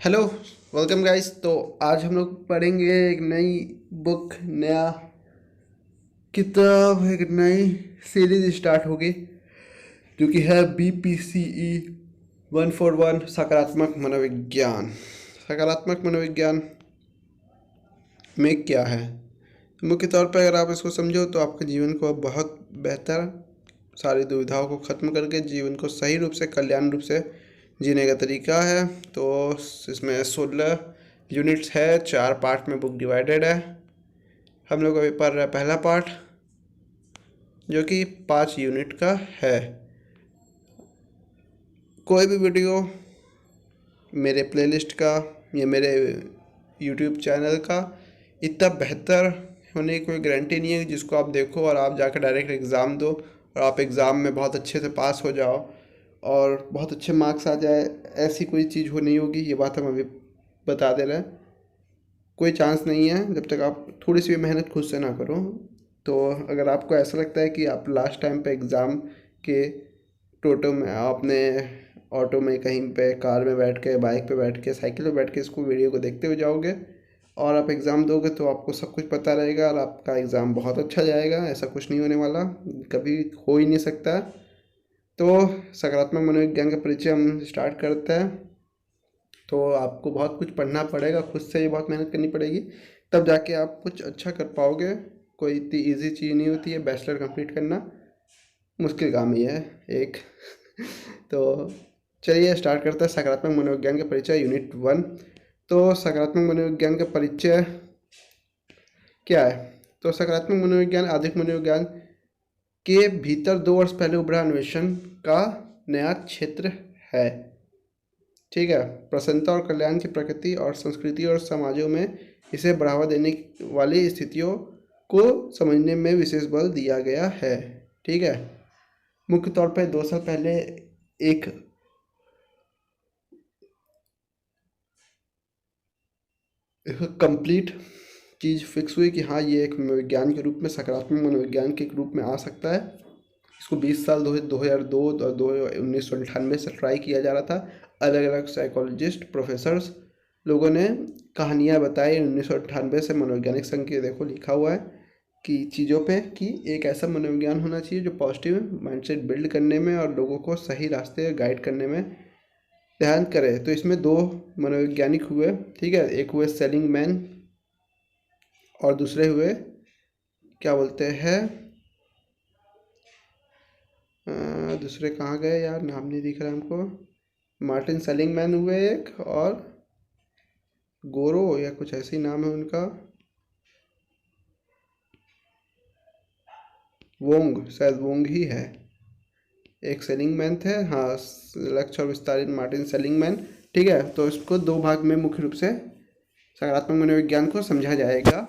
Hello. Welcome guys. तो आज हम लोग पढ़ेंगे एक नई बुक, नया किताब, एक नई सीरीज स्टार्ट होगी जो कि है BPCE 141 सकारात्मक मनोविज्ञान। सकारात्मक मनोविज्ञान में क्या है? मुख्य तौर पर अगर आप इसको समझो तो आपके जीवन को बहुत बेहतर, सारी दुविधाओं को ख़त्म करके जीवन को सही रूप से, कल्याण रूप से जीने का तरीका है। तो इसमें 16 यूनिट्स है, 4 पार्ट में बुक डिवाइडेड है। हम लोग अभी पढ़ रहे हैं पहला पार्ट जो कि 5 यूनिट का है। कोई भी वीडियो मेरे प्लेलिस्ट का या मेरे यूट्यूब चैनल का इतना बेहतर होने की कोई गारंटी नहीं है कि जिसको आप देखो और आप जाकर डायरेक्ट एग्ज़ाम दो और आप एग्ज़ाम में बहुत अच्छे से पास हो जाओ और बहुत अच्छे मार्क्स आ जाए। ऐसी कोई चीज़ हो नहीं होगी, ये बात हम अभी बता दे रहे हैं। कोई चांस नहीं है जब तक आप थोड़ी सी भी मेहनत खुद से ना करो। तो अगर आपको ऐसा लगता है कि आप लास्ट टाइम पे एग्ज़ाम के टोटो में, आपने ऑटो में, कहीं पे कार में बैठ के, बाइक पे बैठ के, साइकिल पे बैठ के इसको वीडियो को देखते हुए जाओगे और आप एग्ज़ाम दोगे तो आपको सब कुछ पता रहेगा और आपका एग्ज़ाम बहुत अच्छा जाएगा। ऐसा कुछ नहीं होने वाला, कभी हो ही नहीं सकता। तो सकारात्मक मनोविज्ञान का परिचय हम स्टार्ट करते हैं। तो आपको बहुत कुछ पढ़ना पड़ेगा, खुद से ही बहुत मेहनत करनी पड़ेगी, तब जाके आप कुछ अच्छा कर पाओगे। कोई इतनी इजी चीज़ नहीं होती है बैचलर कंप्लीट करना, मुश्किल काम ही है एक। तो चलिए स्टार्ट करते हैं सकारात्मक मनोविज्ञान का परिचय, यूनिट 1। तो सकारात्मक मनोविज्ञान का परिचय क्या है? तो सकारात्मक मनोविज्ञान आधुनिक मनोविज्ञान के भीतर 2 वर्ष पहले उभरा अन्वेषण का नया क्षेत्र है। ठीक है। प्रसन्नता और कल्याण की प्रकृति और संस्कृति और समाजों में इसे बढ़ावा देने वाली स्थितियों को समझने में विशेष बल दिया गया है। ठीक है। मुख्य तौर पर 2 साल पहले एक कंप्लीट चीज़ फिक्स हुई कि हाँ, ये एक मनोविज्ञान के रूप में, सकारात्मक मनोविज्ञान के रूप में आ सकता है। इसको 20 साल 2002 और 1998 से ट्राई किया जा रहा था। अलग अलग साइकोलॉजिस्ट, प्रोफेसर्स लोगों ने कहानियाँ बताई 1998 से। मनोवैज्ञानिक संघ के देखो लिखा हुआ है कि चीज़ों पे कि एक ऐसा मनोविज्ञान होना चाहिए जो पॉजिटिव माइंडसेट बिल्ड करने में और लोगों को सही रास्ते गाइड करने में ध्यान करे। तो इसमें 2 मनोवैज्ञानिक हुए। ठीक है। एक हुए सेलिंग मैन और दूसरे हुए, क्या बोलते हैं, दूसरे कहाँ गए यार, नाम नहीं दिख रहा हमको। मार्टिन सेलिंगमैन हुए एक, और गोरो या कुछ ऐसे ही नाम है उनका, वोंग, शायद वोंग ही है। एक सेलिंगमैन थे, हाँ, लक्ष्य और विस्तारित मार्टिन सेलिंगमैन। ठीक है। तो इसको 2 भाग में मुख्य रूप से सकारात्मक मनोविज्ञान को समझा जाएगा।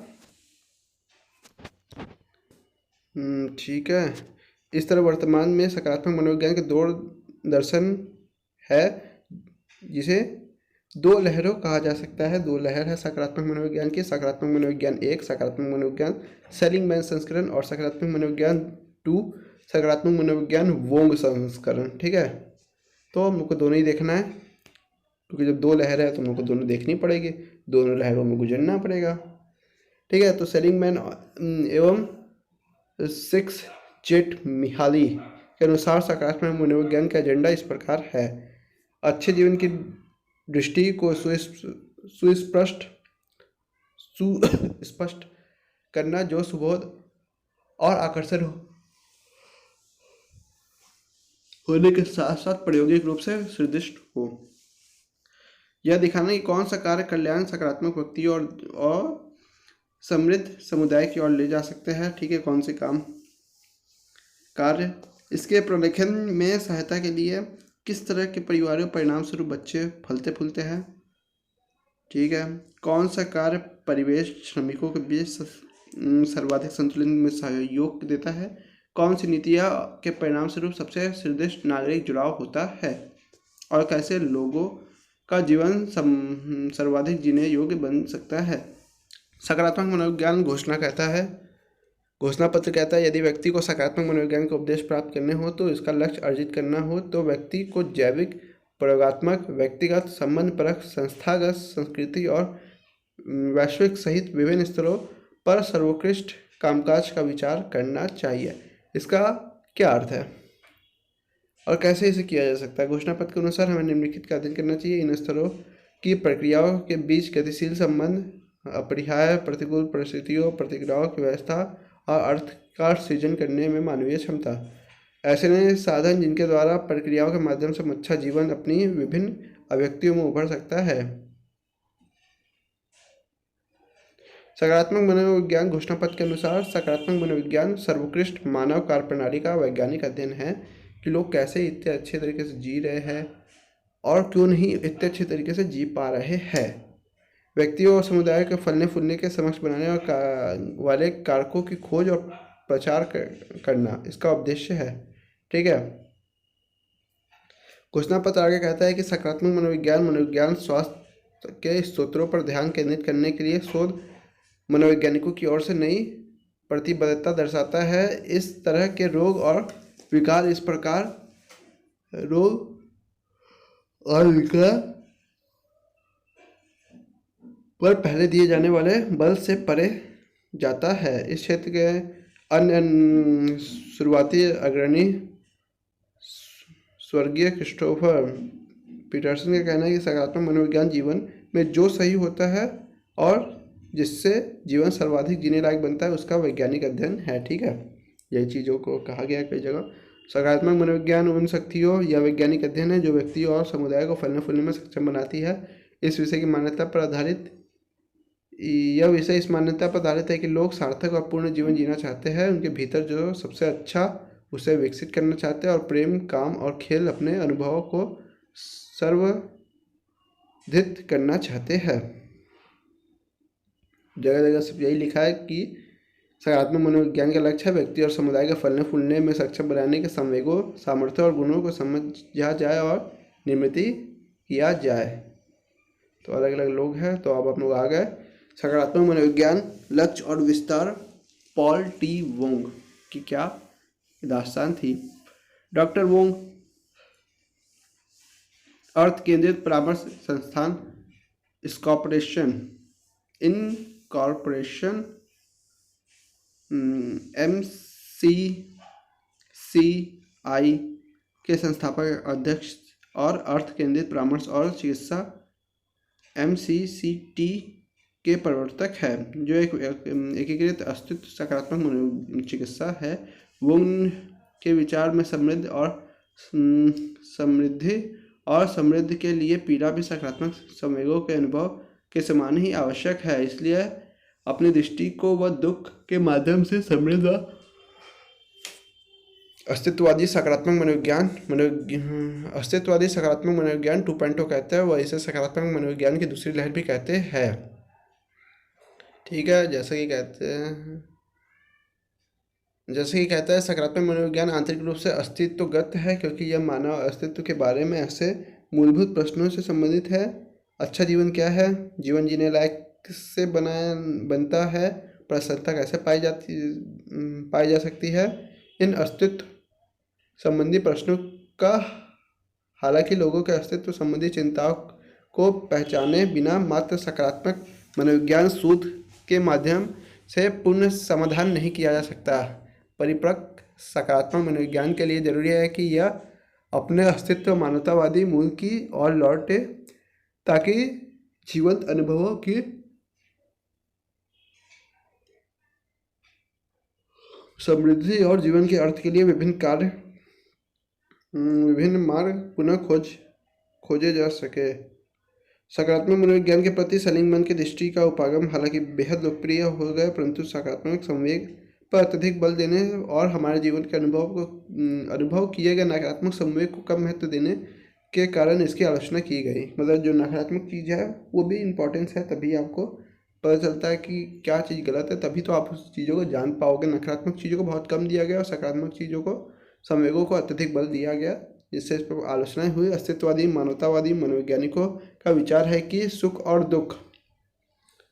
ठीक है। इस तरह वर्तमान में सकारात्मक मनोविज्ञान के 2 दर्शन है, जिसे 2 लहरों कहा जा सकता है। 2 लहर है सकारात्मक मनोविज्ञान की। सकारात्मक मनोविज्ञान 1, सकारात्मक मनोविज्ञान सेलिंगमैन संस्करण, और सकारात्मक मनोविज्ञान 2, सकारात्मक मनोविज्ञान वोंग संस्करण। ठीक है। तो हमको दोनों ही देखना है, क्योंकि जब 2 लहर है तो हमको दोनों देखनी पड़ेगी, दोनों लहरों में गुजरना पड़ेगा। ठीक है। तो सेलिंगमैन एवं 6 जेट मिहाली के अनुसार सकारात्मक मनोविज्ञान का एजेंडा इस प्रकार है: अच्छे जीवन की दृष्टि को सुस्पष्ट करना, जो सुबोध और आकर्षण होने के साथ साथ प्रायोगिक रूप से सुदृढ़ हो। यह दिखाना कि कौन सा कार्य कल्याण, सकारात्मक व्यक्ति और समृद्ध समुदाय की ओर ले जा सकते हैं। ठीक है। कौन से काम कार्य इसके प्रलेखन में सहायता के लिए किस तरह के परिवारों परिणाम स्वरूप बच्चे फलते फूलते हैं। ठीक है। कौन सा कार्य परिवेश, श्रमिकों के बीच सर्वाधिक संतुलन में सहयोग देता है। कौन सी नीतियाँ के परिणाम स्वरूप सबसे निर्दिष्ट नागरिक जुड़ाव होता है, और कैसे लोगों का जीवन सर्वाधिक जीने योग्य बन सकता है। सकारात्मक मनोविज्ञान घोषणा पत्र कहता है, यदि व्यक्ति को सकारात्मक मनोविज्ञान का उपदेश प्राप्त करने हो तो इसका लक्ष्य अर्जित करना हो तो व्यक्ति को जैविक प्रयोगात्मक, व्यक्तिगत, संबंधपरक, संस्थागत, संस्कृति और वैश्विक सहित विभिन्न स्तरों पर सर्वोत्कृष्ट कामकाज का विचार करना चाहिए। इसका क्या अर्थ है और कैसे इसे किया जा सकता है? घोषणा पत्र के अनुसार हमें निम्नलिखित का अध्ययन करना चाहिए। इन स्तरों की प्रक्रियाओं के बीच गतिशील संबंध, अपरिहार्य प्रतिकूल परिस्थितियों, प्रतिक्रियाओं की व्यवस्था और अर्थ का सृजन करने में मानवीय क्षमता। ऐसे नए साधन जिनके द्वारा प्रक्रियाओं के माध्यम से अच्छा जीवन अपनी विभिन्न अभिव्यक्तियों में उभर सकता है। सकारात्मक मनोविज्ञान। घोषणा पत्र के अनुसार सकारात्मक मनोविज्ञान सर्वोत्कृष्ट मानव कार्यप्रणाली का वैज्ञानिक अध्ययन है कि लोग कैसे इतने अच्छे तरीके से जी रहे हैं और क्यों नहीं इतने अच्छे तरीके से जी पा रहे हैं। व्यक्तियों और समुदाय के फलने फूलने के समक्ष बनाने वाले कारकों की खोज और प्रचार करना इसका उद्देश्य है। ठीक है। घोषणा पत्र आगे कहता है कि सकारात्मक मनोविज्ञान स्वास्थ्य के स्रोतों पर ध्यान केंद्रित करने के लिए शोध मनोवैज्ञानिकों की ओर से नई प्रतिबद्धता दर्शाता है। इस तरह के रोग और विकार इस प्रकार रोग और विकार पर पहले दिए जाने वाले बल से परे जाता है। इस क्षेत्र के अन्य शुरुआती अग्रणी स्वर्गीय क्रिस्टोफर पीटरसन का कहना है कि सकारात्मक मनोविज्ञान जीवन में जो सही होता है और जिससे जीवन सर्वाधिक जीने लायक बनता है उसका वैज्ञानिक अध्ययन है। ठीक है, यही चीज़ों को कहा गया है कई जगह। सकारात्मक मनोविज्ञान उन शक्तियों या वैज्ञानिक अध्ययन है जो व्यक्तियों और समुदाय को फलने फूलने में सक्षम बनाती है। इस विषय की मान्यता पर आधारित यह विषय इस मान्यता पर आधारित है कि लोग सार्थक और पूर्ण जीवन जीना चाहते हैं, उनके भीतर जो सबसे अच्छा उसे विकसित करना चाहते हैं और प्रेम, काम और खेल अपने अनुभवों को सर्वधित करना चाहते हैं। जगह जगह सब यही लिखा है कि सकारात्मक मनोविज्ञान का लक्ष्य है व्यक्ति और समुदाय के फलने फूलने में सक्षम बनाने के संवेगों, सामर्थ्य और गुणों को समझा जाए और निर्मित किया जाए। तो अलग अलग लोग हैं, तो अब आप लोग आ गए। सकारात्मक मनोविज्ञान लक्ष्य और विस्तार। पॉल टी वोंग की क्या दास्तान थी। डॉक्टर वोंग अर्थ केंद्रित परामर्श संस्थान इनकॉर्पोरेशन MCCI के संस्थापक अध्यक्ष और अर्थ केंद्रित परामर्श और चिकित्सा MCCT के प्रवर्तक है, जो एक एकीकृत अस्तित्व सकारात्मक चिकित्सा है। वोंग के विचार में समृद्धि और समृद्धि के लिए पीड़ा भी सकारात्मक संवेगों के अनुभव के समान ही आवश्यक है। इसलिए अपनी दृष्टि को वह दुख के माध्यम से समृद्ध अस्तित्ववादी सकारात्मक मनोविज्ञान 2.0 कहते हैं। वह इसे सकारात्मक मनोविज्ञान की दूसरी लहर भी कहते हैं। ठीक है, जैसे कि कहता है सकारात्मक मनोविज्ञान आंतरिक रूप से अस्तित्वगत है, क्योंकि यह मानव अस्तित्व के बारे में ऐसे मूलभूत प्रश्नों से संबंधित है। अच्छा जीवन क्या है, जीवन जीने लायक से बनता है, प्रसन्नता कैसे पाई जा सकती है। इन अस्तित्व संबंधी प्रश्नों का हालांकि लोगों के अस्तित्व संबंधी चिंताओं को पहचाने बिना मात्र सकारात्मक मनोविज्ञान शोध के माध्यम से पूर्ण समाधान नहीं किया जा सकता। परिपक्व सकारात्मक मनोविज्ञान के लिए जरूरी है कि यह अपने अस्तित्व मानवतावादी मूल की ओर लौटे, ताकि जीवंत अनुभवों की समृद्धि और जीवन के अर्थ के लिए विभिन्न मार्ग पुनः खोजे जा सके। सकारात्मक मनोविज्ञान के प्रति सलिंग मन की दृष्टि का उपागम हालांकि बेहद लोकप्रिय हो गए, परंतु सकारात्मक संवेग पर अत्यधिक बल देने और हमारे जीवन के अनुभव किए गए नकारात्मक संवेग को कम महत्व देने के कारण इसकी आलोचना की गई। मतलब जो नकारात्मक चीज़ है वो भी इम्पोर्टेंस है, तभी आपको पता चलता है कि क्या चीज़ गलत है, तभी तो आप उस चीज़ों को जान पाओगे। नकारात्मक चीज़ों को बहुत कम दिया गया और सकारात्मक चीज़ों को, संवेगों को अत्यधिक बल दिया गया, जिससे इस पर आलोचनाएं हुई। अस्तित्ववादी मानवतावादी मनोवैज्ञानिकों का विचार है कि सुख और दुख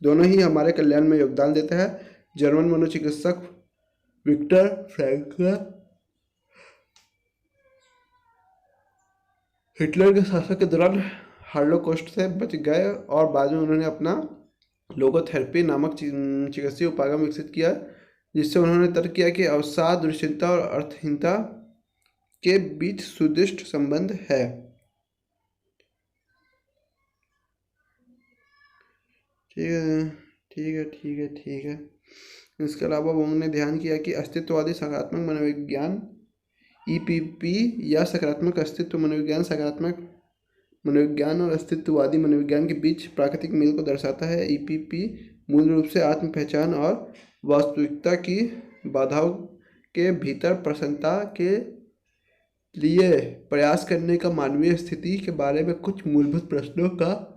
दोनों ही हमारे कल्याण में योगदान देते हैं। जर्मन मनोचिकित्सक विक्टर फ्रैंकल हिटलर के शासन के दौरान हॉलोकॉस्ट से बच गए और बाद में उन्होंने अपना लोगोथेरेपी नामक चिकित्सीय उपागम विकसित किया, जिससे उन्होंने तर्क किया कि अवसाद, दुश्चिंता और अर्थहीनता के बीच सुदृढ़ संबंध है। ठीक है, ठीक है, ठीक है, ठीक है। इसके अलावा वोंग ने ध्यान किया कि अस्तित्ववादी सकारात्मक मनोविज्ञान ईपीपी या सकारात्मक अस्तित्व मनोविज्ञान सकारात्मक मनोविज्ञान और अस्तित्ववादी मनोविज्ञान के बीच प्राकृतिक मेल को दर्शाता है। ईपीपी मूल रूप से आत्म पहचान और वास्तविकता की बाधाओं के भीतर प्रसन्नता के लिए प्रयास करने का मानवीय स्थिति के बारे में कुछ मूलभूत प्रश्नों का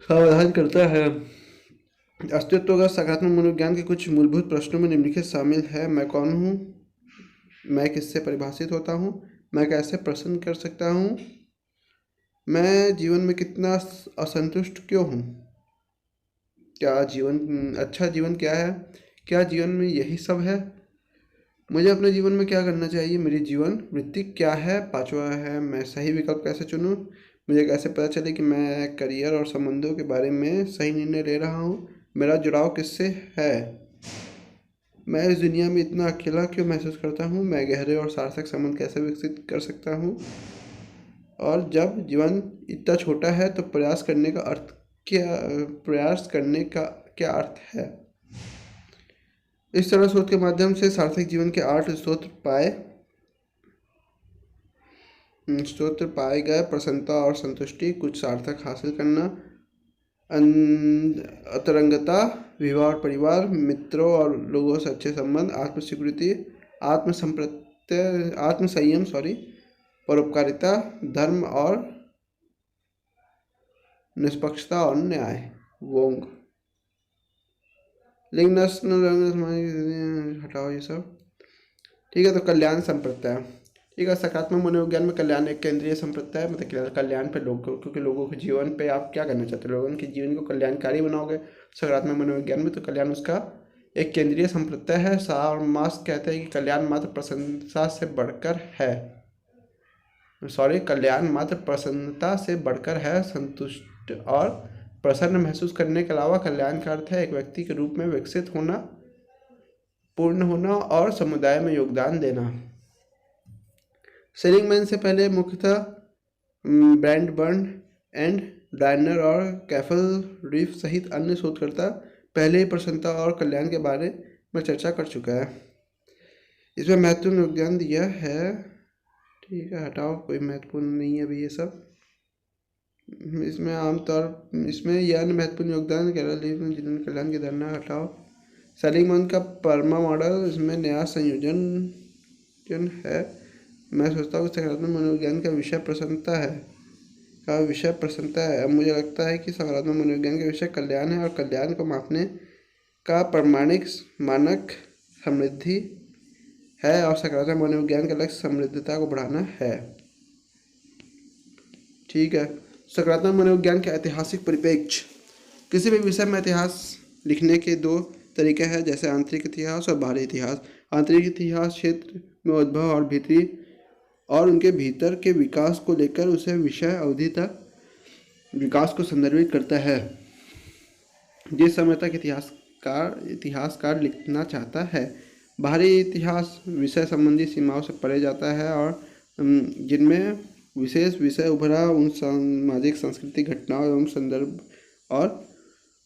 समाधान करता है। अस्तित्व का सकारात्मक मनोविज्ञान के कुछ मूलभूत प्रश्नों में निम्नलिखित शामिल है। मैं कौन हूँ? मैं किससे परिभाषित होता हूँ? मैं कैसे प्रसन्न कर सकता हूँ? मैं जीवन में कितना असंतुष्ट क्यों हूँ? क्या जीवन अच्छा जीवन क्या है? क्या जीवन में यही सब है? मुझे अपने जीवन में क्या करना चाहिए? मेरी जीवन वृत्ति क्या है? पांचवा है, मैं सही विकल्प कैसे चुनूँ? मुझे कैसे पता चले कि मैं करियर और संबंधों के बारे में सही निर्णय ले रहा हूँ? मेरा जुड़ाव किससे है? मैं इस दुनिया में इतना अकेला क्यों महसूस करता हूँ? मैं गहरे और सार्थक संबंध कैसे विकसित कर सकता हूँ? और जब जीवन इतना छोटा है तो प्रयास करने का क्या अर्थ है? इस तरह शोध के माध्यम से सार्थक जीवन के 8 स्रोत पाए गए। प्रसन्नता और संतुष्टि, कुछ सार्थक हासिल करना, अंतरंगता, विवाह और परिवार, मित्रों और लोगों से अच्छे संबंध, आत्मस्वीकृति, आत्मसंयम, परोपकारिता, धर्म और निष्पक्षता और न्याय। वोंग। लिंग, नस्ल, हटाओ ये सब। ठीक है, तो कल्याण संप्रदाय। ठीक है, सकारात्मक मनोविज्ञान में कल्याण एक केंद्रीय संप्रदाय है। मतलब कल्याण पे क्योंकि लोगों के जीवन पे आप क्या करना चाहते हो, लोगों के जीवन को कल्याणकारी बनाओगे सकारात्मक मनोविज्ञान में, तो कल्याण उसका एक केंद्रीय संप्रदाय है। मार्क्स कहते हैं कि कल्याण मात्र प्रशंसा से बढ़कर है, कल्याण मात्र प्रसन्नता से बढ़कर है। संतुष्ट और प्रसन्न महसूस करने के अलावा कल्याण का अर्थ है एक व्यक्ति के रूप में विकसित होना, पूर्ण होना और समुदाय में योगदान देना। सेलिंगमैन से पहले मुख्यतः ब्रैडबर्न एंड डायनर और कैफल रीफ सहित अन्य शोधकर्ता पहले ही प्रसन्नता और कल्याण के बारे में चर्चा कर चुका है। इसमें महत्वपूर्ण योगदान दिया है। ठीक है, हटाओ, कोई महत्वपूर्ण नहीं है अभी ये सब। इसमें यह अन्य महत्वपूर्ण योगदान जिन्होंने कल्याण की धारणा, हटाओ। सेलिंगमैन का परमा मॉडल, इसमें नया संयोजन है। मैं सोचता हूँ सकारात्मक मनोविज्ञान का विषय प्रसन्नता है। अब मुझे लगता है कि सकारात्मक मनोविज्ञान का विषय कल्याण है, और कल्याण को मापने का प्रमाणिक मानक समृद्धि है, और सकारात्मक मनोविज्ञान का लक्ष्य समृद्धता को बढ़ाना है। ठीक है, सकारात्मक मनोविज्ञान का ऐतिहासिक परिप्रेक्ष्य। किसी भी विषय में इतिहास लिखने के दो तरीके हैं, जैसे आंतरिक इतिहास और बाहरी इतिहास। आंतरिक इतिहास क्षेत्र में उद्भव और उनके भीतर के विकास को लेकर उसे विषय अवधि तक विकास को संदर्भित करता है, जिस समय तक इतिहासकार लिखना चाहता है। बाहरी इतिहास विषय संबंधी सीमाओं से परे जाता है, और जिनमें विशेष विषय उभरा उन सामाजिक सांस्कृतिक घटनाओं एवं संदर्भ और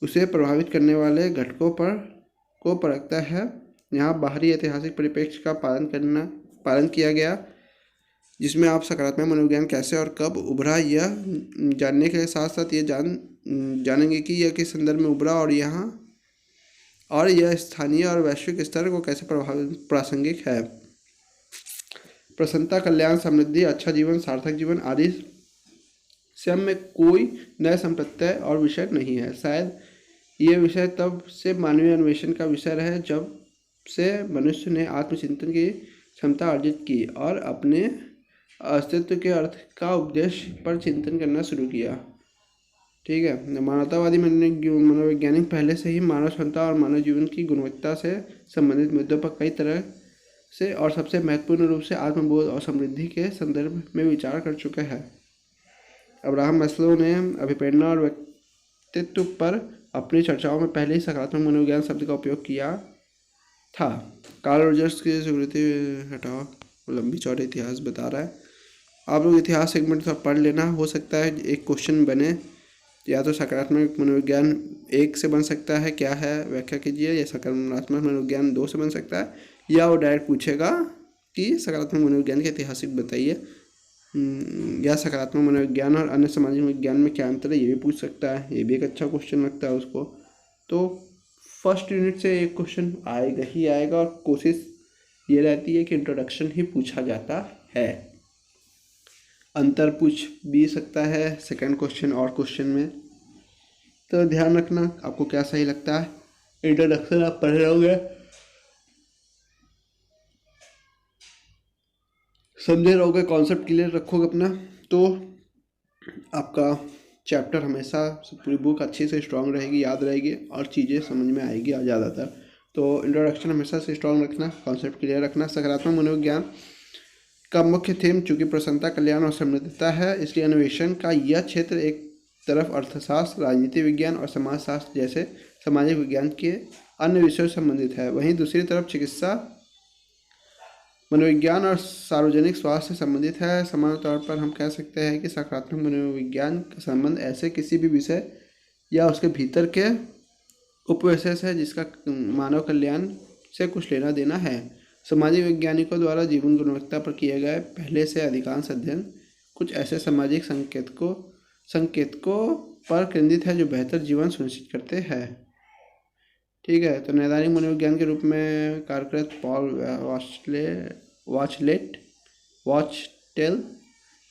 उसे प्रभावित करने वाले घटकों को परखता है। यहाँ बाहरी ऐतिहासिक परिप्रेक्ष्य का पालन किया गया, जिसमें आप सकारात्मक मनोविज्ञान कैसे और कब उभरा यह जानने के साथ साथ ये जानेंगे कि यह किस संदर्भ में उभरा, और यह स्थानीय और वैश्विक स्तर को कैसे प्रासंगिक है। प्रसन्नता, कल्याण, समृद्धि, अच्छा जीवन, सार्थक जीवन आदि स्वयं में कोई नया संप्रदाय और विषय नहीं है। शायद ये विषय तब से मानवीय अन्वेषण का विषय रहे जब से मनुष्य ने आत्मचिंतन की क्षमता अर्जित की और अपने अस्तित्व के अर्थ का उद्देश्य पर चिंतन करना शुरू किया। ठीक है, मानवतावादी मनोवैज्ञानिक पहले से ही मानव क्षमता और मानव जीवन की गुणवत्ता से संबंधित मुद्दों पर कई तरह से और सबसे महत्वपूर्ण रूप से आत्मबोध और समृद्धि के संदर्भ में विचार कर चुके हैं। अब्राहम मैस्लो ने अभिप्रेरणा और व्यक्तित्व पर अपनी चर्चाओं में पहले ही सकारात्मक मनोविज्ञान शब्द का उपयोग किया था। कार्ल रोजर्स की स्वीकृति हटाओ, लंबी चौड़े इतिहास बता रहा है। आप लोग इतिहास सेगमेंट थोड़ा पढ़ लेना, हो सकता है एक क्वेश्चन बने, या तो सकारात्मक मनोविज्ञान 1 से बन सकता है, क्या है व्याख्या कीजिए, या सकारात्मक मनोविज्ञान 2 से बन सकता है, या वो डायरेक्ट पूछेगा कि सकारात्मक मनोविज्ञान के ऐतिहासिक बताइए, या सकारात्मक मनोविज्ञान और अन्य सामाजिक विज्ञान में क्या अंतर है, ये भी पूछ सकता है। ये भी एक अच्छा क्वेश्चन लगता है उसको। तो फर्स्ट यूनिट से एक क्वेश्चन आएगा ही आएगा, और कोशिश ये रहती है कि इंट्रोडक्शन ही पूछा जाता है। अंतर पूछ भी सकता है सेकंड क्वेश्चन और क्वेश्चन में, तो ध्यान रखना आपको क्या सही लगता है। इंट्रोडक्शन आप पढ़ रहोगे, समझे रहोगे, कॉन्सेप्ट क्लियर रखोगे अपना, तो आपका चैप्टर हमेशा पूरी बुक अच्छे से स्ट्रांग रहेगी, याद रहेगी और चीज़ें समझ में आएगी ज़्यादातर। तो इंट्रोडक्शन हमेशा से स्ट्रांग रखना, कॉन्सेप्ट क्लियर रखना। सकारात्मक मनोविज्ञान का मुख्य थीम चूँकि प्रसन्नता, कल्याण और समृद्धता है, इसलिए अन्वेषण का यह क्षेत्र एक तरफ अर्थशास्त्र, राजनीति विज्ञान और समाजशास्त्र जैसे सामाजिक विज्ञान के अन्य विषयों से संबंधित है। वहीं दूसरी तरफ चिकित्सा मनोविज्ञान और सार्वजनिक स्वास्थ्य से संबंधित है। सामान्य तौर पर हम कह सकते हैं कि सकारात्मक मनोविज्ञान का संबंध ऐसे किसी भी विषय या उसके भीतर के उपविषय से जिसका मानव कल्याण से कुछ लेना देना है। सामाजिक वैज्ञानिकों द्वारा जीवन गुणवत्ता पर किए गए पहले से अधिकांश अध्ययन कुछ ऐसे सामाजिक संकेतकों पर केंद्रित है जो बेहतर जीवन सुनिश्चित करते हैं। ठीक है, तो नैदानिक मनोविज्ञान के रूप में कार्यरत पॉल वाचटेल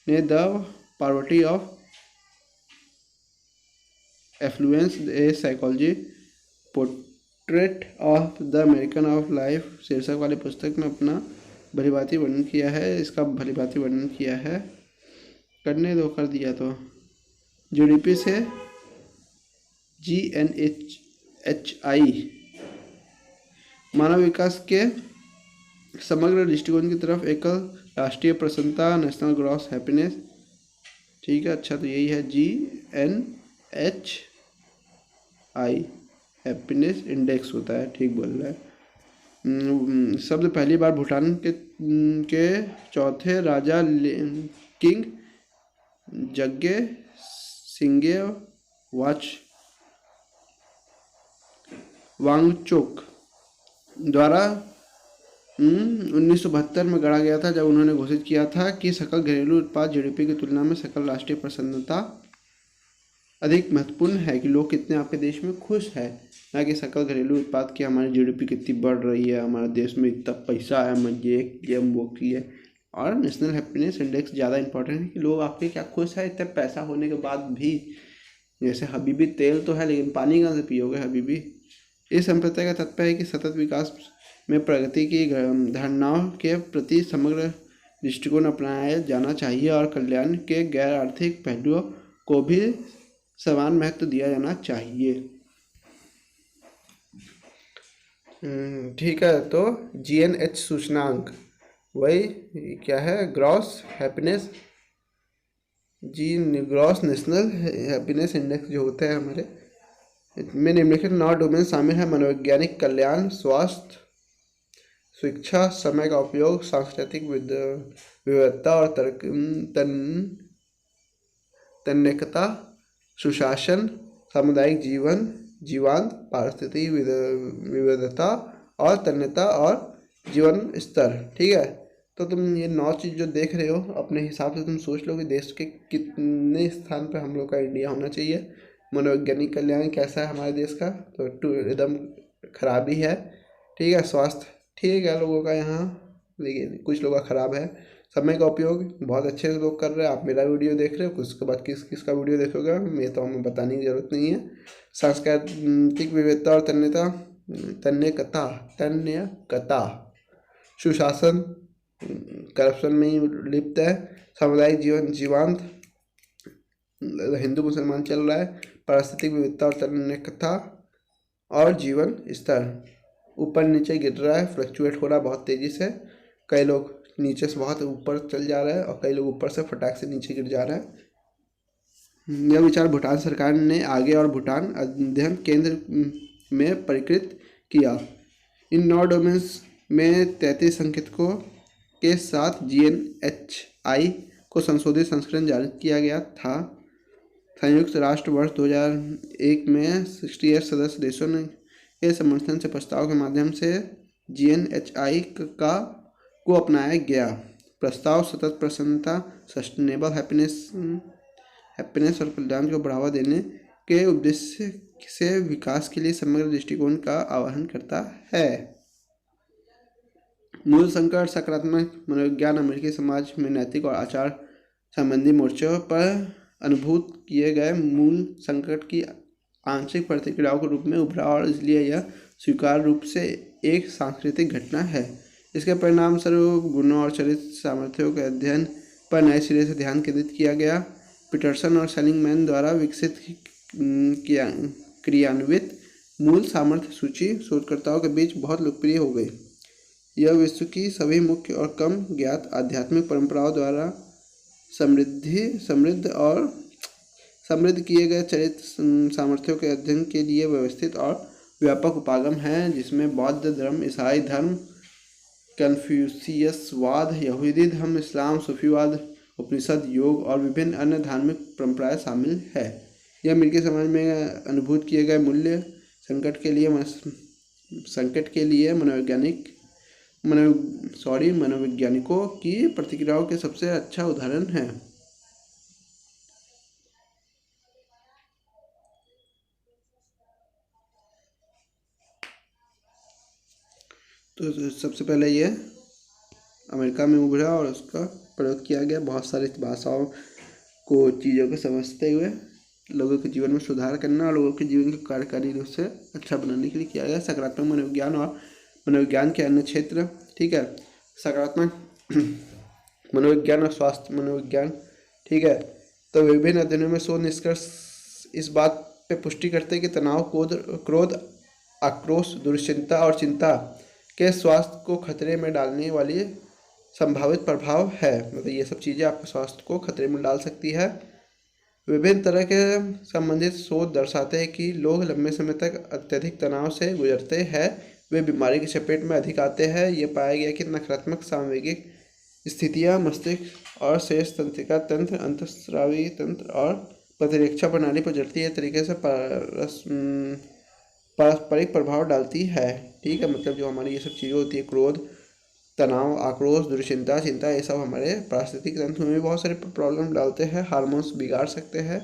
ने the poverty of affluence A psychology portrait of the American of life शीर्षक वाली पुस्तक में अपना भलीभांति वर्णन किया है। इसका भलीभांति वर्णन किया है, करने दो, कर दिया तो। जीडीपी से GNHI मानव विकास के समग्र दृष्टिकोण की तरफ एकल राष्ट्रीय प्रसन्नता, नेशनल ग्रॉस हैप्पीनेस। ठीक है, अच्छा, तो यही है GNHI, हैप्पीनेस इंडेक्स होता है, ठीक बोल रहा है। शब्द पहली बार भूटान के चौथे राजा किंग जग्गे सिंगे वांगचुक द्वारा 1972 में गढ़ा गया था, जब उन्होंने घोषित किया था कि सकल घरेलू उत्पाद जीडीपी की तुलना में सकल राष्ट्रीय प्रसन्नता अधिक महत्वपूर्ण है, कि लोग कितने आपके देश में खुश है, ना कि सकल घरेलू उत्पाद की हमारी जीडीपी कितनी बढ़ रही है, हमारे देश में इतना पैसा है, हम ये किए, हम वो किए। और नेशनल हैप्पीनेस इंडेक्स ज़्यादा इंपॉर्टेंट है कि लोग आपके क्या खुश है इतने पैसा होने के बाद भी। जैसे हबीबी तेल तो है, लेकिन पानी कहाँ से पियोगे हबीबी। इस संप्रदाय का तात्पर्य है कि सतत विकास में प्रगति की धारणाओं के प्रति समग्र दृष्टिकोण अपनाया जाना चाहिए और कल्याण के गैर आर्थिक पहलुओं को भी समान महत्व दिया जाना चाहिए। ठीक है, तो GNH सूचकांक वही क्या है, gross happiness, gross national happiness index जो होता है हमारे में निम्नलिखित 9 डोमेन शामिल है: मनोवैज्ञानिक कल्याण, स्वास्थ्य, शिक्षा, समय का उपयोग, सांस्कृतिक विविधता और तन्यकता, सुशासन, सामुदायिक जीवांत, पारिस्थितिक विविधता और तन्यता और जीवन स्तर। ठीक है, तो तुम ये 9 चीज़ जो देख रहे हो अपने हिसाब से तुम सोच लो कि देश के कितने स्थान पर हम लोग का इंडिया होना चाहिए। मनोवैज्ञानिक कल्याण कैसा है हमारे देश का, तो एकदम खराब ही है। ठीक है, स्वास्थ्य ठीक है लोगों का यहाँ, लेकिन कुछ लोगों का खराब है। समय का उपयोग बहुत अच्छे से लोग कर रहे हैं, आप मेरा वीडियो देख रहे हो, उसके बाद किसका वीडियो देखोगे मैं तो हमें बताने की जरूरत नहीं है। सांस्कृतिक विविधता और तन्यकता, सुशासन, करप्शन में ही लिप्त है, सामुदायिक जीवांत, हिंदू मुसलमान चल रहा है, पारिस्थितिक विविधता और तन्यकता और जीवन स्तर ऊपर नीचे गिर रहा है, फ्लक्चुएट हो रहा है बहुत तेज़ी से। कई लोग नीचे से बहुत ऊपर चल जा रहे हैं और कई लोग ऊपर से फटाक से नीचे गिर जा रहे हैं। यह विचार भूटान सरकार ने आगे और भूटान अध्ययन केंद्र में परिष्कृत किया। इन 9 डोमेन्स में 33 संकेतकों के साथ GNHI को संशोधित संस्करण जारी किया गया था। संयुक्त राष्ट्र वर्ष 2001 में 68 सदस्य देशों ने के समर्थन से प्रस्ताव के माध्यम से GNHI को अपनाया गया। प्रस्ताव सतत प्रसन्नता, सस्टेनेबल हैप्पीनेस और कल्याण को बढ़ावा देने के उद्देश्य से विकास के लिए समग्र दृष्टिकोण का आह्वान करता है। मूल संकट सकारात्मक मनोविज्ञान अमेरिकी समाज में नैतिक और आचार संबंधी मोर्चों पर अनुभूत किए गए मूल संकट की आंशिक प्रतिक्रियाओं के रूप में उभरा और इसलिए यह स्वीकार्य रूप से एक सांस्कृतिक घटना है। इसके परिणाम स्वरूप गुणों और चरित्र सामर्थ्यों के अध्ययन पर नए सिरे से ध्यान केंद्रित किया गया। पीटरसन और सेलिंगमैन द्वारा विकसित क्रियान्वित मूल सामर्थ्य सूची शोधकर्ताओं के बीच बहुत लोकप्रिय हो गई। यह विश्व की सभी मुख्य और कम ज्ञात आध्यात्मिक परंपराओं द्वारा समृद्ध किए गए चरित्र सामर्थ्यों के अध्ययन के लिए व्यवस्थित और व्यापक उपागम है, जिसमें बौद्ध धर्म, ईसाई धर्म, कन्फ्यूशियसवाद, यहूदी धर्म, इस्लाम, सूफीवाद, उपनिषद, योग और विभिन्न अन्य धार्मिक परंपराएं शामिल है। यह अमेरिकी समाज में अनुभूत किए गए मूल्य संकट के लिए मनोवैज्ञानिकों की प्रतिक्रियाओं के सबसे अच्छा उदाहरण है। तो सबसे पहले ये अमेरिका में उभरा और उसका प्रयोग किया गया। बहुत सारी भाषाओं को, चीज़ों को समझते हुए लोगों के जीवन में सुधार करना और लोगों के जीवन को कार्यकारी रूप से अच्छा बनाने के लिए किया गया। सकारात्मक मनोविज्ञान और मनोविज्ञान के अन्य क्षेत्र, ठीक है। सकारात्मक मनोविज्ञान और स्वास्थ्य मनोविज्ञान, ठीक है। तो विभिन्न अध्ययनों में शोध निष्कर्ष इस बात पे पुष्टि करते हैं कि तनाव, क्रोध, आक्रोश, दुश्चिंता और चिंता के स्वास्थ्य को खतरे में डालने वाली संभावित प्रभाव है। मतलब ये सब चीज़ें आपके स्वास्थ्य को खतरे में डाल सकती है। विभिन्न तरह के संबंधित शोध दर्शाते हैं कि लोग लंबे समय तक अत्यधिक तनाव से गुजरते हैं, वे बीमारी की चपेट में अधिक आते हैं। ये पाया गया कि नकारात्मक सामूहिक स्थितियाँ मस्तिष्क और शेष तंत्रिका तंत्र, अंतःस्रावी तंत्र और प्रतिरक्षा प्रणाली पर जटिल तरीके से पारस्परिक प्रभाव डालती है, ठीक है। मतलब जो हमारी ये सब चीज़ें होती है, क्रोध, तनाव, आक्रोश, दुश्चिंता, चिंता, ये सब हमारे पारिस्थितिक तंत्र में भी बहुत सारे प्रॉब्लम डालते हैं, हार्मोन्स बिगाड़ सकते हैं,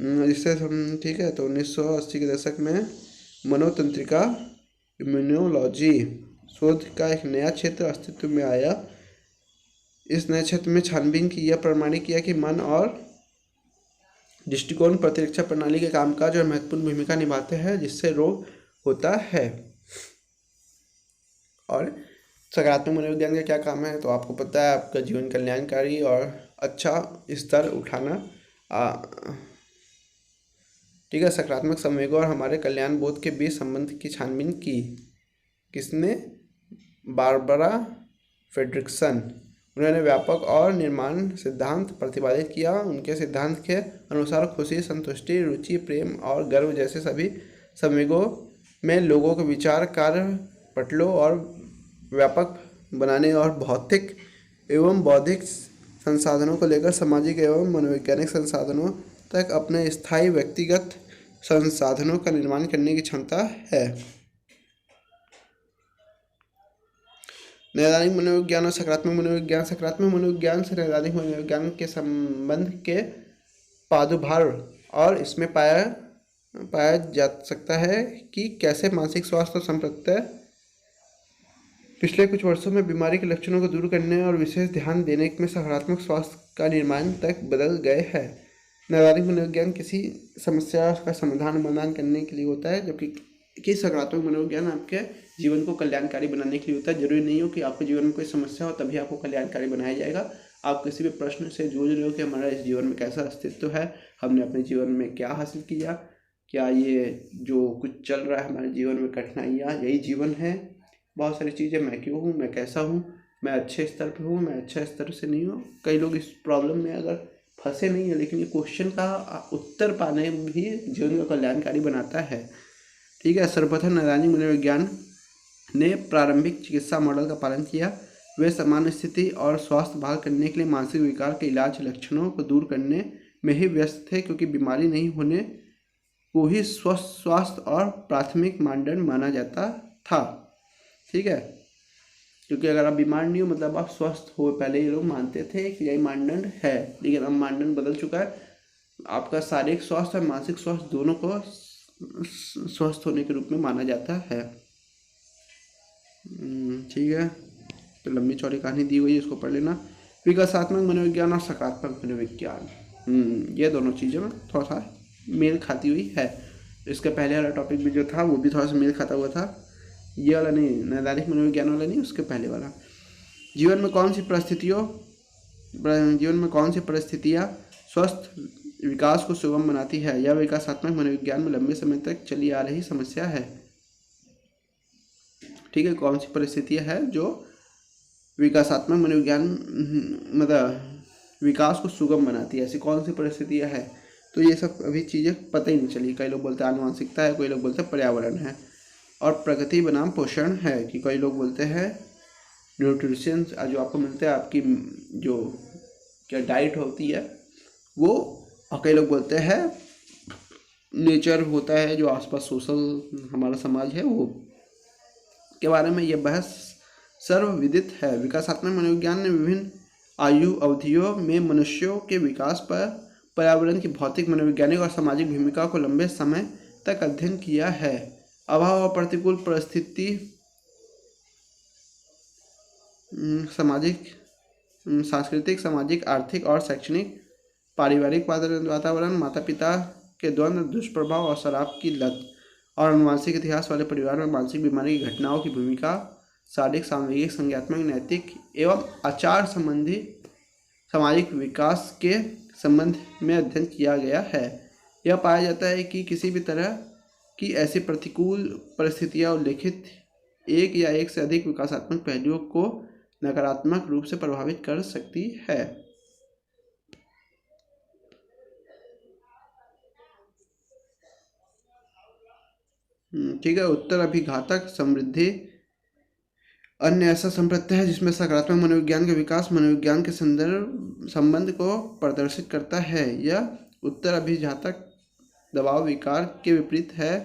जिससे हम, ठीक है। तो 1980 के दशक में मनोतंत्रिका इम्यूनोलॉजी शोध का एक नया क्षेत्र अस्तित्व में आया। इस नए क्षेत्र में छानबीन की, यह प्रमाणित किया कि मन और दृष्टिकोण प्रतिरक्षा प्रणाली के कामकाज और महत्वपूर्ण भूमिका निभाते हैं, जिससे रोग होता है। और सकारात्मक मनोविज्ञान का क्या काम है, तो आपको पता है, आपका जीवन कल्याणकारी और अच्छा स्तर उठाना, ठीक है। सकारात्मक संवेगों और हमारे कल्याण बोध के बीच संबंध की छानबीन की किसने? Barbara Frederiksen. उन्होंने व्यापक और निर्माण सिद्धांत प्रतिपादित किया। उनके सिद्धांत के अनुसार खुशी, संतुष्टि, रुचि, प्रेम और गर्व जैसे सभी संवेगों में लोगों के विचार, कार्य पटलों और व्यापक बनाने और भौतिक एवं बौद्धिक संसाधनों को लेकर सामाजिक एवं मनोवैज्ञानिक संसाधनों तक अपने स्थायी व्यक्तिगत संसाधनों का निर्माण करने की क्षमता है। नैदानिक मनोविज्ञान और सकारात्मक मनोविज्ञान। सकारात्मक मनोविज्ञान से नैदानिक मनोविज्ञान के संबंध के पादुभार और इसमें पाया जा सकता है कि कैसे मानसिक स्वास्थ्य और संप्रत्य पिछले कुछ वर्षों में बीमारी के लक्षणों को दूर करने और विशेष ध्यान देने में सकारात्मक स्वास्थ्य का निर्माण तक बदल गए हैं। नैदानिक मनोविज्ञान किसी समस्या का समाधान करने के लिए होता है, जबकि सकारात्मक मनोविज्ञान आपके जीवन को कल्याणकारी बनाने के लिए होता है। जरूरी नहीं हो कि आपके जीवन में कोई समस्या हो तभी आपको कल्याणकारी बनाया जाएगा। आप किसी भी प्रश्न से जूझ रहे हो कि हमारा इस जीवन में कैसा अस्तित्व है, हमने अपने जीवन में क्या हासिल किया, क्या ये जो कुछ चल रहा है हमारे जीवन में कठिनाइयाँ यही जीवन है, बहुत सारी चीज़ें, मैं क्यों हूँ, मैं कैसा हूँ, मैं अच्छे स्तर पे हूँ, मैं अच्छा स्तर से नहीं हूँ। कई लोग इस प्रॉब्लम में अगर फंसे नहीं है, लेकिन ये क्वेश्चन का उत्तर पाने भी जीवन को कल्याणकारी बनाता है। ठीक है। सर्वप्रथम नैदानिक मनोविज्ञान ने प्रारंभिक चिकित्सा मॉडल का पालन किया। वे सामान्य स्थिति और स्वास्थ्य बहाल करने के लिए मानसिक विकार के इलाज लक्षणों को दूर करने में ही व्यस्त थे, क्योंकि बीमारी नहीं होने को ही स्वस्थ स्वास्थ्य और प्राथमिक मानदंड माना जाता था। ठीक है। क्योंकि अगर आप बीमार नहीं हो मतलब आप स्वस्थ हो, पहले ये लोग मानते थे कि यही मानदंड है, लेकिन अब मानदंड बदल चुका है। आपका शारीरिक स्वास्थ्य और मानसिक स्वास्थ्य दोनों को स्वस्थ होने के रूप में माना जाता है। ठीक है। तो लंबी चौड़ी कहानी दी हुई है, इसको पढ़ लेना। विकासात्मक मनोविज्ञान और सकारात्मक मनोविज्ञान, ये दोनों चीज़ें में थोड़ा सा मेल खाती हुई है। इसके पहले वाला टॉपिक भी जो था वो भी थोड़ा सा मेल खाता हुआ था, ये वाला नहीं, नैदानिक मनोविज्ञान वाला नहीं, उसके पहले वाला। जीवन में कौन सी परिस्थितियाँ स्वस्थ विकास को सुगम बनाती है? यह विकासात्मक मनोविज्ञान में लंबे समय तक चली आ रही समस्या है। ठीक है। कौन सी परिस्थितियाँ है जो विकासात्मक मनोविज्ञान मतलब विकास को सुगम बनाती है, ऐसी कौन सी परिस्थितियाँ है? तो ये सब अभी चीज़ें पता ही नहीं चली। कई लोग बोलते हैं आनुवंशिकता है, कोई लोग बोलते हैं पर्यावरण है, और प्रकृति बनाम पोषण है, कि कई लोग बोलते हैं न्यूट्रिशंस जो आपको मिलते हैं, आपकी जो क्या डाइट होती है वो, और कई लोग बोलते हैं नेचर होता है, जो आसपास सोशल हमारा समाज है वो के बारे में ये बहस सर्वविदित है। विकासात्मक मनोविज्ञान ने विभिन्न आयु अवधियों में मनुष्यों के विकास पर पर्यावरण की भौतिक, मनोवैज्ञानिक और सामाजिक भूमिका को लंबे समय तक अध्ययन किया है। अभाव और प्रतिकूल परिस्थिति, सामाजिक, सांस्कृतिक, सामाजिक, आर्थिक और शैक्षणिक, पारिवारिक वातावरण, माता पिता के द्वंद्व, दुष्प्रभाव और शराब की लत, और अनुवांशिक इतिहास वाले परिवार में मानसिक बीमारी की घटनाओं की भूमिका, शारीरिक, सामूहिक, संज्ञानात्मक, नैतिक एवं आचार संबंधी सामाजिक विकास के संबंध में अध्ययन किया गया है। यह पाया जाता है कि किसी भी तरह की ऐसी प्रतिकूल परिस्थितियां उल्लेखित एक या एक से अधिक विकासात्मक पहलुओं को नकारात्मक रूप से प्रभावित कर सकती है। ठीक है। उत्तर अभिघातक समृद्धि अन्य ऐसा संप्रत्यय है जिसमें सकारात्मक मनोविज्ञान के विकास मनोविज्ञान के संबंध को प्रदर्शित करता है। यह उत्तर अभिघातक दबाव विकार के विपरीत है।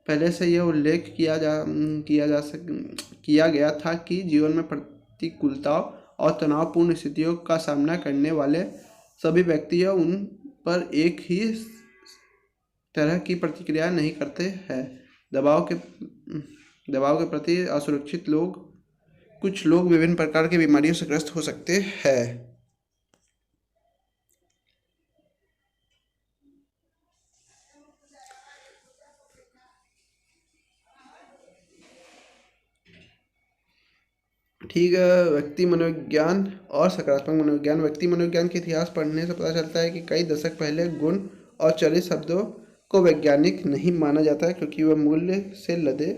पहले से यह उल्लेख किया गया था कि जीवन में प्रतिकूलताओं और तनावपूर्ण स्थितियों का सामना करने वाले सभी व्यक्ति उन पर एक ही तरह की प्रतिक्रिया नहीं करते हैं। दबाव के प्रति असुरक्षित लोग, कुछ लोग विभिन्न प्रकार की बीमारियों से ग्रस्त हो सकते हैं। ठीक है। व्यक्ति मनोविज्ञान और सकारात्मक मनोविज्ञान। व्यक्ति मनोविज्ञान के इतिहास पढ़ने से पता चलता है कि कई दशक पहले गुण और चरित्र शब्दों को वैज्ञानिक नहीं माना जाता है, क्योंकि वह मूल्य से लदे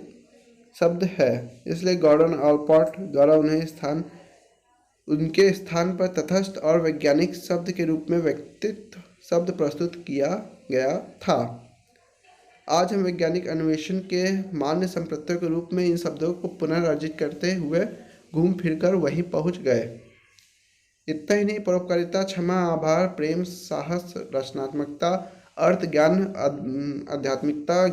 शब्द है। इसलिए गॉर्डन ऑलपॉट द्वारा उनके स्थान पर तटस्थ और वैज्ञानिक शब्द के रूप में व्यक्तित्व शब्द प्रस्तुत किया गया था। आज हम वैज्ञानिक अन्वेषण के मान्य संप्रत्ययों के रूप में इन शब्दों को पुनर्र्जित करते हुए घूम फिरकर वहीं पहुंच गए। इतना ही नहीं, परोपकारिता, क्षमा, आभार, प्रेम, साहस, रचनात्मकता, अर्थ, ज्ञान, आध्यात्मिकता,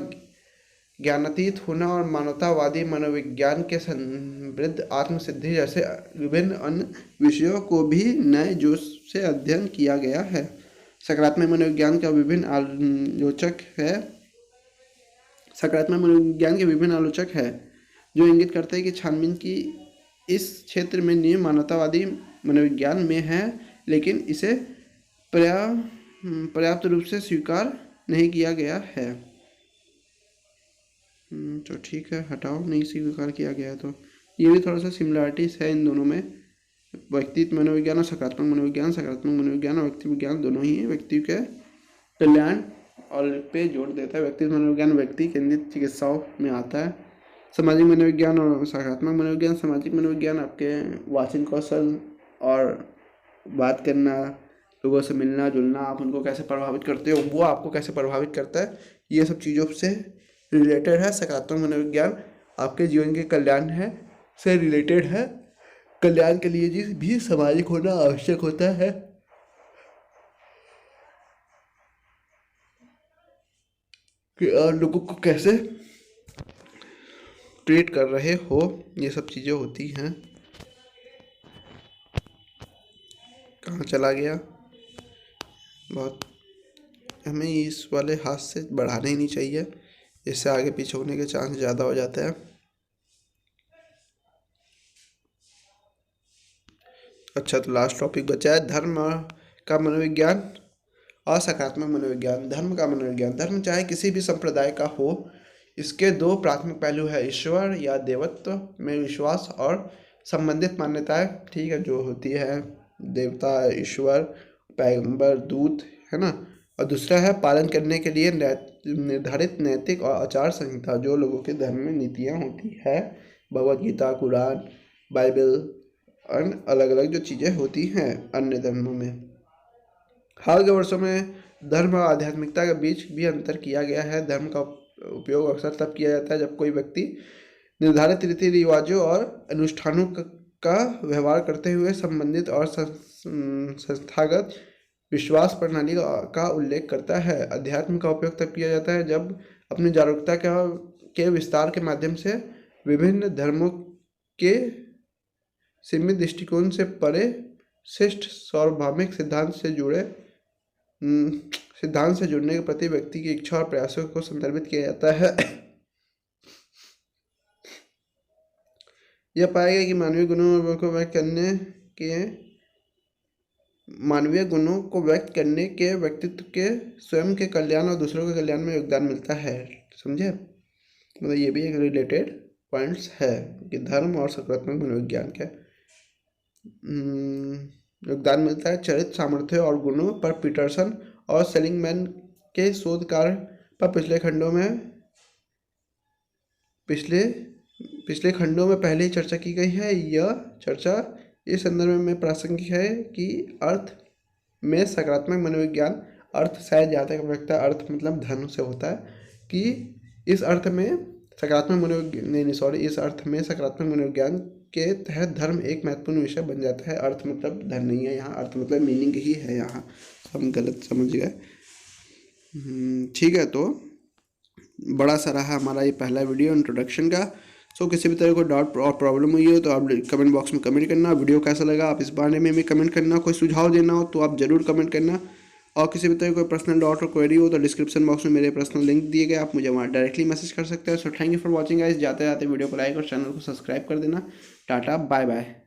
ज्ञानातीत होना और मानवतावादी मनोविज्ञान के समृद्ध आत्मसिद्धि जैसे विभिन्न अन्य विषयों को भी नए जोश से अध्ययन किया गया है। सकारात्मक मनोविज्ञान के विभिन्न आलोचक है जो इंगित करते हैं कि छानबीन की इस क्षेत्र में नियम मानवतावादी मनोविज्ञान में है, लेकिन इसे पर्याप्त रूप से स्वीकार नहीं किया गया है। तो ठीक है, हटाओ, नहीं स्वीकार किया गया है। तो ये भी थोड़ा सा सिमिलरिटीज है इन दोनों में, व्यक्तित्व मनोविज्ञान और सकारात्मक मनोविज्ञान। सकारात्मक मनोविज्ञान और व्यक्ति विज्ञान दोनों ही व्यक्ति के कल्याण और पे जोर देता है। व्यक्तित्व मनोविज्ञान व्यक्ति केंद्रित चिकित्साओं में आता है। सामाजिक मनोविज्ञान और सकारात्मक मनोविज्ञान। सामाजिक मनोविज्ञान आपके वाचन कौशल और बात करना, लोगों से मिलना जुलना, आप उनको कैसे प्रभावित करते हो, वो आपको कैसे प्रभावित करता है, ये सब चीज़ों से रिलेटेड है। सकारात्मक मनोविज्ञान आपके जीवन के कल्याण है से रिलेटेड है। कल्याण के लिए जी भी सामाजिक होना आवश्यक होता है कि लोगों को कैसे ट्रीट कर रहे हो, ये सब चीज़ें होती हैं। कहाँ चला गया? बहुत हमें इस वाले हाथ से बढ़ाना ही नहीं चाहिए, इससे आगे पीछे होने के चांस ज़्यादा हो जाते हैं। अच्छा, तो लास्ट टॉपिक बचा है धर्म का मनोविज्ञान और सकारात्मक मनोविज्ञान। धर्म का मनोविज्ञान। धर्म चाहे किसी भी संप्रदाय का हो, इसके दो प्राथमिक पहलू है, ईश्वर या देवत्व में विश्वास और संबंधित मान्यताएं, ठीक है, जो होती है देवता, ईश्वर, पैगंबर, दूत, है ना। और दूसरा है पालन करने के लिए निर्धारित नैतिक और आचार संहिता, जो लोगों के धर्म में नीतियाँ होती है, भगवत गीता, कुरान, बाइबल, अन्य अलग अलग जो चीज़ें होती हैं अन्य धर्मों में। हाल के वर्षों में धर्म और आध्यात्मिकता के बीच भी अंतर किया गया है। धर्म का उपयोग अक्सर तब किया जाता है जब कोई व्यक्ति निर्धारित रीति रिवाजों और अनुष्ठानों का व्यवहार करते हुए संबंधित और संस्थागत विश्वास प्रणाली का उल्लेख करता है। अध्यात्म का उपयोग तब किया जाता है जब अपनी जागरूकता के विस्तार के माध्यम से विभिन्न धर्मों के सीमित दृष्टिकोण से परे श्रेष्ठ सार्वभौमिक सिद्धांत से जुड़ने के प्रति व्यक्ति की इच्छा और प्रयासों को संदर्भित किया जाता है। यह पाया गया कि मानवीय गुणों को व्यक्त करने के व्यक्तित्व के स्वयं के कल्याण और दूसरों के कल्याण में योगदान मिलता है। समझे? मतलब ये भी एक रिलेटेड पॉइंट्स है कि धर्म और सकारात्मक मनोविज्ञान का योगदान मिलता है। चरित्र, सामर्थ्य और गुणों पर पीटरसन और सेलिंगमैन के शोध कार्य पर पिछले खंडों में पहले ही चर्चा की गई है। यह चर्चा इस संदर्भ में प्रासंगिक है कि अर्थ में सकारात्मक मनोविज्ञान, अर्थ शायद जहाँ तक लगता है अर्थ मतलब धर्म से होता है, कि इस अर्थ में सकारात्मक मनोविज्ञान इस अर्थ में सकारात्मक मनोविज्ञान के तहत धर्म एक महत्वपूर्ण विषय बन जाता है। अर्थ मतलब धर्म नहीं है यहाँ, अर्थ मतलब मीनिंग ही है यहाँ, हम गलत समझ गए। ठीक है, तो बड़ा सा रहा हमारा ये पहला वीडियो इंट्रोडक्शन का। सो किसी भी तरह को डाउट और प्रॉब्लम हुई हो तो आप कमेंट बॉक्स में कमेंट करना। वीडियो कैसा लगा आप इस बारे में भी कमेंट करना। कोई सुझाव देना हो तो आप ज़रूर कमेंट करना। और किसी भी तरह कोई पर्सनल डाउट और क्वेरी हो तो डिस्क्रिप्शन बॉक्स में मेरे पर्सनल लिंक दिए गए, आप मुझे वहाँ डायरेक्टली मैसेज कर सकते हैं। So thank you for watching guys. जाते जाते वीडियो को लाइक और चैनल को सब्सक्राइब कर देना। Tata, bye bye.